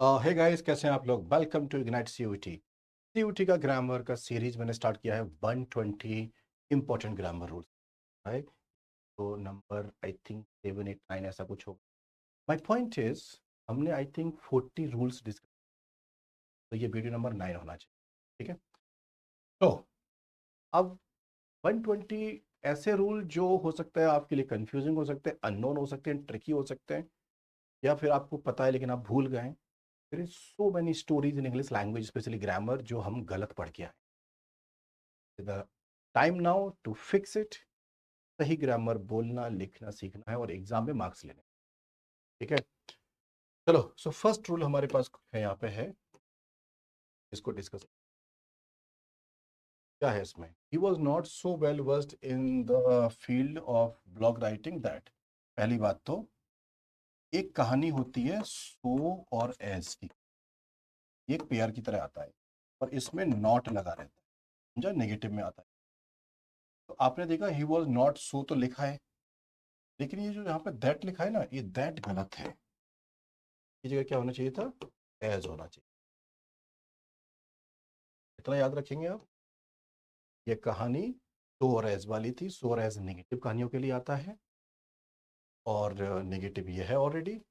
Hey guys, कैसे हैं आप लोग। Welcome to Ignite CUET. CUET का ग्रामर का सीरीज मैंने स्टार्ट किया है 120 इंपॉर्टेंट ग्रामर रूल्स। राइट, तो नंबर आई थिंक 7 8 9 ऐसा कुछ होगा। माय पॉइंट इज, हमने आई थिंक 40 रूल्स डिस्कस, तो ये वीडियो नंबर 9 होना चाहिए। ठीक है, तो अब 120 ऐसे रूल जो हो सकता है आपके लिए कंफ्यूजिंग हो सकते हैं, अननोन हो सकते हैं, ट्रिकी हो सकते हैं, या फिर आपको पता है लेकिन आप भूल गए हैं। There is so many stories in English language, specially grammar, जो हम गलत पढ़ के आए। The time now to fix it. सही ग्रामर बोलना लिखना सीखना है और एग्जाम में मार्क्स लेने। ठीक है, चलो। सो फर्स्ट रूल हमारे पास है, यहाँ पे है, इसको डिस्कस। क्या है इसमें? He was not so well versed in the field of blog writing that. पहली बात तो, एक कहानी होती है सो और एज की, एक पेयर की तरह आता है और इसमें नॉट लगा रहता है, समझा, नेगेटिव में आता है। तो आपने देखा ही वॉज नॉट सो तो लिखा है, लेकिन ये जो यहाँ पे दैट लिखा है ना, ये दैट गलत है। ये जगह क्या होना चाहिए था? एज होना चाहिए। इतना याद रखेंगे आप। ये कहानी सो और एज वाली थी। सो और एज नेगेटिव कहानियों के लिए आता है और नेगेटिव ये है ऑलरेडी,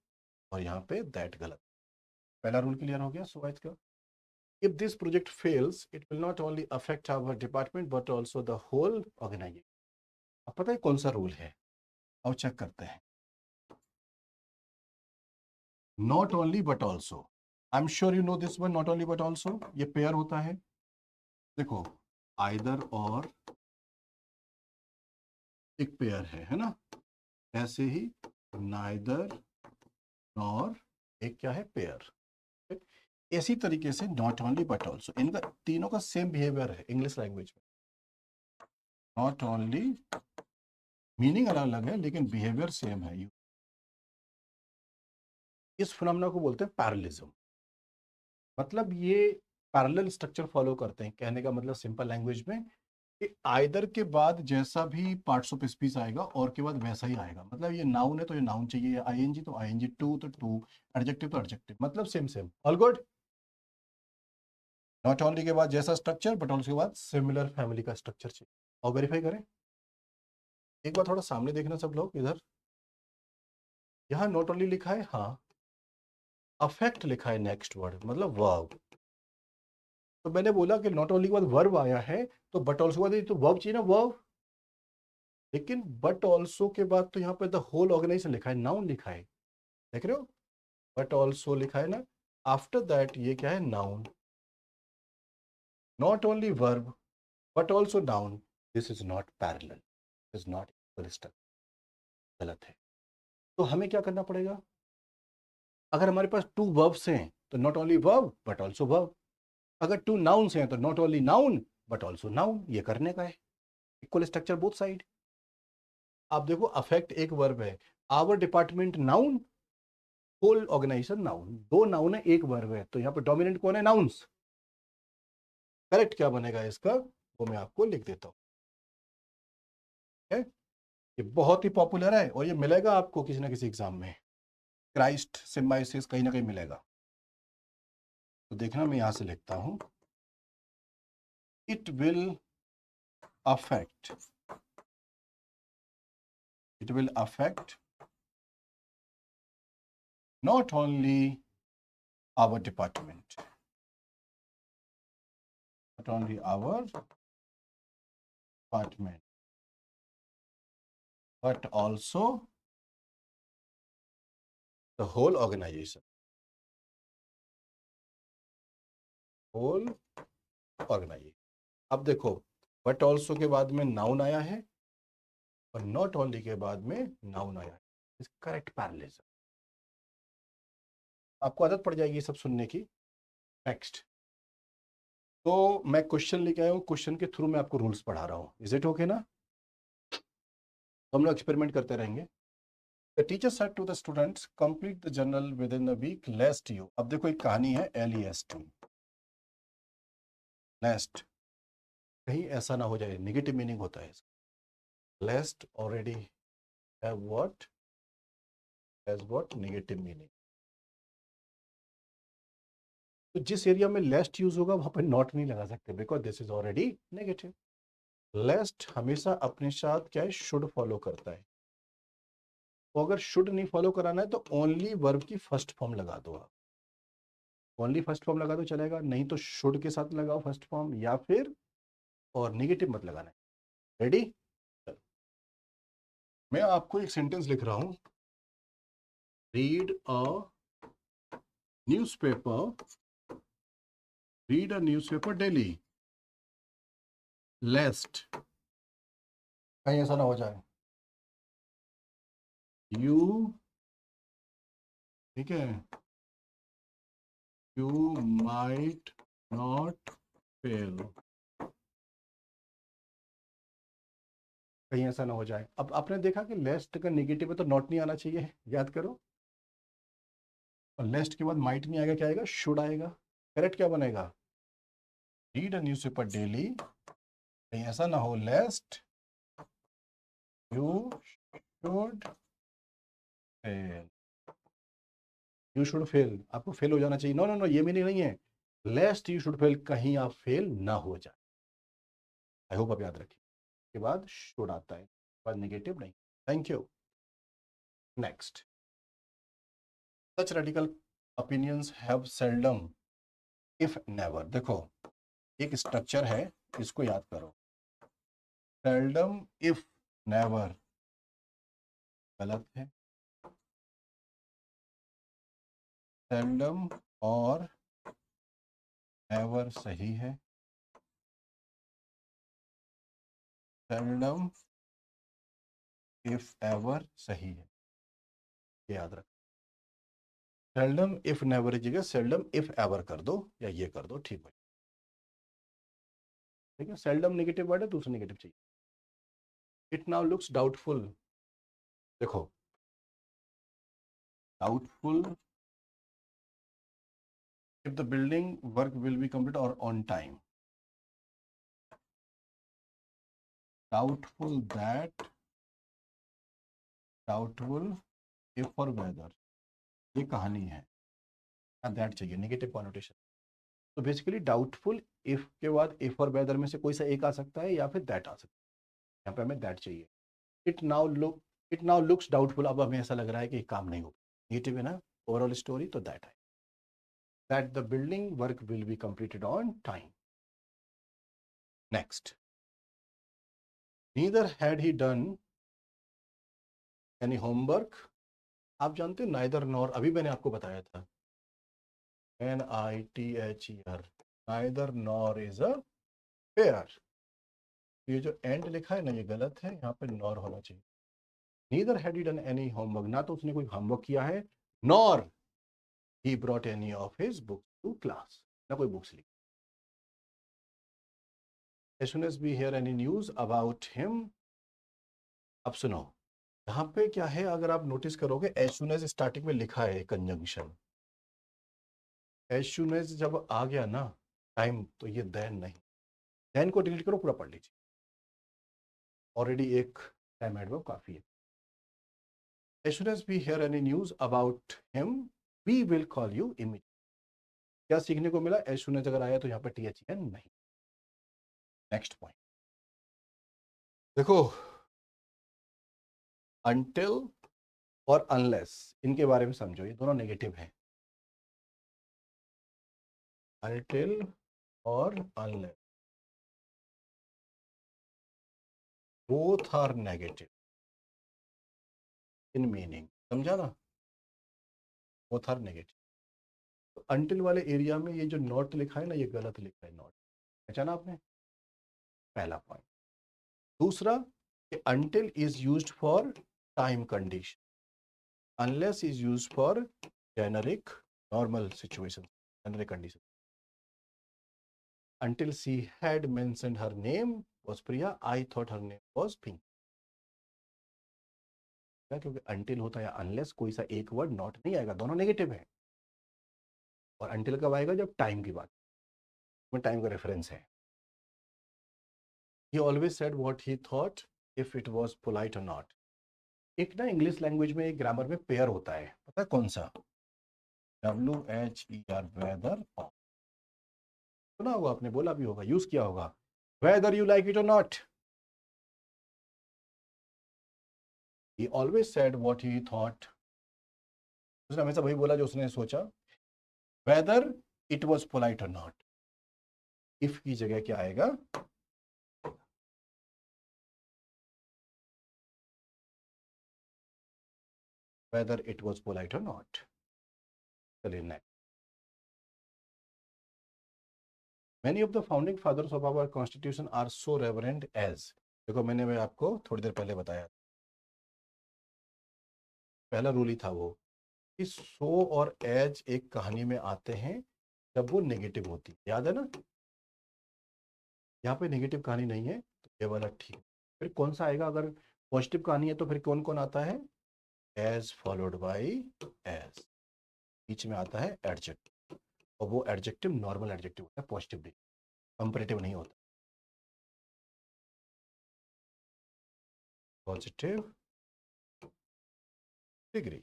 और यहाँ पे दैट गलत। पहला रूल क्लियर हो गया सो एज का। If this project fails it will not only affect our department but also the whole organisation. अब पता है कौन सा रूल है? अब चेक करते हैं। Not only but also, I am sure you know this one. Not only but also ये पेयर होता है। देखो, आइदर और एक पेयर है ना, ऐसे ही नाइदर नॉर एक क्या है? पेयर। इसी तरीके से नॉट ओनली बट ऑल्सो, इनका तीनों का सेम बिहेवियर है इंग्लिश लैंग्वेज में। नॉट ओनली, मीनिंग अलग अलग है लेकिन बिहेवियर सेम है। इस फिनोमेना को बोलते हैं पैरेललिज्म। मतलब ये पैरेलल स्ट्रक्चर फॉलो करते हैं। कहने का मतलब सिंपल लैंग्वेज में कि आइदर के बाद जैसा भी पार्ट्स ऑफ स्पीच आएगा और के बाद वैसा ही आएगा। मतलब ये नाउन है तो ये नाउन चाहिए, आईएनजी तो आईएनजी, टू तो टू, एडजेक्टिव तो एडजेक्टिव, मतलब same same, all good. Not only के बाद जैसा स्ट्रक्चर बट ऑल्सो के बाद सिमिलर फैमिली का स्ट्रक्चर चाहिए। और वेरीफाई करें। एक बार थोड़ा सामने देखना सब लोग इधर। यहाँ नॉट ओनली लिखा है, हाँ, अफेक्ट लिखा है नेक्स्ट वर्ड, मतलब वर्ब। तो मैंने बोला कि नॉट ओनली के बाद वर्ब आया है, तो बट ऑल्सो के बाद तो वर्ब चाहिए ना, वर्ब। लेकिन बट ऑल्सो के बाद तो यहाँ पे द होल ऑर्गेनाइजेशन लिखा है, नाउन लिखा है, देख रहे हो? बट ऑल्सो लिखा है ना, आफ्टर दैट ये क्या है? Noun. Not only verb but also noun, this is not parallel, is not equal structure, गलत है। तो हमें क्या करना पड़ेगा? अगर हमारे पास टू वर्ब्स हैं तो not only verb but also verb. अगर टू नाउन्स हैं तो not only noun but also noun. ये करने का है, इक्वल स्ट्रक्चर बोथ साइड। आप देखो, अफेक्ट एक वर्ब है, our department noun, whole organisation noun. दो नाउन है एक वर्ब है, तो यहाँ पे डोमिनेंट कौन है? नाउन्स। करेक्ट क्या बनेगा इसका, वो मैं आपको लिख देता हूँ। है, ये बहुत ही पॉपुलर है और ये मिलेगा आपको किसी ना किसी एग्जाम में। क्राइस्ट सिम्बाइसिस कहीं ना कहीं मिलेगा। तो देखना, मैं यहां से लिखता हूं, it will affect, it will affect not only our department, not only our department, but also the whole organization, whole organization। अब देखो, बट ऑल्सो के बाद में नाउन आया है और नॉट ओनली के बाद में नाउन आया है, इस करेक्ट पैरेललिज्म। आपको आदत पड़ जाएगी ये सब सुनने की। नेक्स्ट, तो मैं क्वेश्चन लेके आया हूँ, क्वेश्चन के थ्रू मैं आपको रूल्स पढ़ा रहा हूँ। इज इट ओके ना? तो हम लोग एक्सपेरिमेंट करते रहेंगे। The teacher said to the students, complete the journal within a week, lest you। अब देखो, एक कहानी है LEST, लेस्ट, कहीं ऐसा ना हो जाए, नेगेटिव मीनिंग होता है इसका। Lest already have what, has what, negative meaning. तो जिस एरिया में लेस्ट यूज होगा वहां पर नॉट नहीं लगा सकते, because this is already negative. Lest हमेशा अपने साथ क्या है, शुड फॉलो करता है। तो अगर शुड नहीं फॉलो कराना है तो ओनली वर्ब की फर्स्ट फॉर्म लगा दो आप। ओनली फर्स्ट फॉर्म लगा दो चलेगा, नहीं तो शुड के साथ लगाओ फर्स्ट फॉर्म, या फिर और नेगेटिव मत लगाना है। रेडी? मैं आपको एक सेंटेंस लिख रहा हूं। Read a newspaper, read a newspaper daily, lest, कहीं ऐसा ना हो जाए, यू, ठीक है, यू माइट नॉट फेल, कहीं ऐसा ना हो जाए। अब आपने देखा कि लेस्ट का नेगेटिव है तो नॉट नहीं आना चाहिए, याद करो। और लेस्ट के बाद माइट नहीं आएगा, क्या आएगा, शुड आएगा। करेक्ट क्या बनेगा, रीड अ न्यूज़पेपर डेली, कहीं ऐसा ना हो लेस्ट you should fail. You should fail, आपको फेल हो जाना चाहिए, नो नो नो, ये मीनिंग नहीं है। लेस्ट यू शुड फेल, कहीं आप फेल ना हो जाए। आई होप आप याद रखें। के बाद शुड आता है, बाद नेगेटिव नहीं। Thank you. Next, such radical opinions have seldom if never। देखो एक स्ट्रक्चर है, इसको याद करो। seldom if never गलत है, seldom और never सही है, seldom if ever सही है, ये याद रख। seldom if never की जगह seldom if ever कर दो, या ये कर दो, ठीक है। ठीक है, seldom नेगेटिव वर्ड है, दूसरा नेगेटिव चाहिए। इट नाउ लुक्स डाउटफुल, देखो doubtful if the building work will be complete or on time, doubtful that, doubtful if और whether, ये कहानी है, दैट चाहिए नेगेटिव कॉनोटेशन। तो बेसिकली डाउटफुल इफ के बाद इफ और वेदर में से कोई सा एक आ सकता है या फिर दैट आ सकता है, यहाँ पे हमें दैट चाहिए। इट नाउ लुक्स डाउटफुल, अब हमें ऐसा लग रहा है कि काम नहीं होगा, नेगेटिव है ना ओवरऑल स्टोरी, तो दैट है, that the building work will be completed on time. Next, neither had he done any homework. आप जानते हो नाइदर नॉर, अभी मैंने आपको बताया था, NITHER, neither nor is a pair. ये जो एंड लिखा है ना, ये गलत है, यहाँ पे नॉर होना चाहिए। Neither had he done any homework, ना तो उसने कोई होमवर्क किया है, nor he brought any of his books to class, ना कोई बुक्स ली। As soon as we hear any news about him, अब सुनो, यहाँ पे क्या है, अगर आप नोटिस करोगे as soon as स्टार्टिंग में लिखा है कंजंक्शन, as soon as जब आ गया ना टाइम, तो ये देन नहीं, देन को डिलीट करो, पूरा पढ़ लीजिए, ऑलरेडी एक टाइम एडवर्ब काफी है। As soon as we hear any news about him, we will call you immediately। क्या सीखने को मिला, as soon as अगर आया तो यहाँ पर THEN नहीं। नेक्स्ट पॉइंट देखो, until और unless, इनके बारे में समझो, ये दोनों नेगेटिव हैं। until और unless both are negative in meaning, समझा ना, both are negative। तो until वाले एरिया में ये जो नॉट लिखा है ना, ये गलत लिखा है, नॉट, पहचाना आपने, पहला पॉइंट। दूसरा, until is used for time condition, unless is used for generic normal situation, generic condition। Until she had mentioned her name was Priya, I thought her name was Pink। क्योंकि until होता है unless, कोई सा एक word not नहीं आएगा, दोनों negative है। और until कब आएगा, जब टाइम की बात में, टाइम का रेफरेंस है। He always said what he thought if it was polite or not। एक ना इंग्लिश लैंग्वेज में एक ग्रामर में पेयर होता है, पता है कौन सा, WHER, वेदर, सुना होगा, आपने बोला भी होगा, यूज किया होगा, whether you like it or not. He always said what he thought, उसने हमेशा वही बोला जो उसने सोचा। Whether it was polite or not, if की जगह क्या आएगा, whether it was polite or not. चलिए next, many of the founding fathers of our constitution are so reverent as, देखो मैं आपको थोड़ी देर पहले बताया, पहला रूल ही था वो कि सो और एज एक कहानी में आते हैं जब वो नेगेटिव होती है, याद है ना। यहाँ पे नेगेटिव कहानी नहीं है तो ये वाला ठीक है। फिर कौन सा आएगा, अगर पॉजिटिव कहानी है तो फिर कौन कौन आता है, एज फॉलोड बाई एज, बीच में आता है एडजेक्टिव, और वो एडजेक्टिव नॉर्मल एडजेक्टिव होता है, पॉजिटिव नहीं, कंपेरेटिव नहीं होता। Positive degree,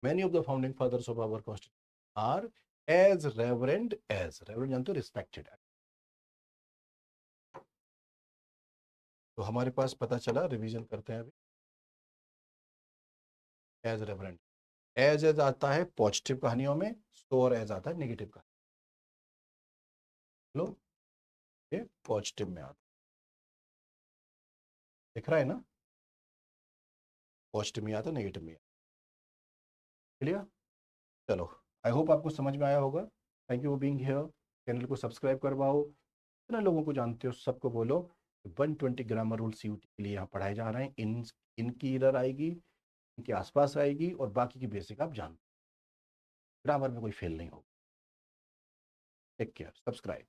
many of the founding fathers of our constitution are as reverend as, reverend जानते हो, रिस्पेक्टेड। तो हमारे पास पता चला, रिवीजन करते हैं अभी, एज रेवरेंड, एज एज आता है पॉजिटिव कहानियों में, सो और एज आता है नेगेटिव कहानी। लो, ये पॉजिटिव में आता, दिख रहा है ना, पॉजिटिव में आता, नेगेटिव में आता। क्लियर, चलो, आई होप आपको समझ में आया होगा। Thank you for being here, channel को सब्सक्राइब करवाओ, जितने लोगों को जानते हो सबको बोलो 120 ग्रामर रूल सीयूटी के लिए यहाँ पढ़ाए जा रहे हैं, इनकी इधर आएगी, इनके आसपास आएगी, और बाकी की बेसिक आप जानते, ग्रामर में कोई फेल नहीं होगा। Take care, subscribe.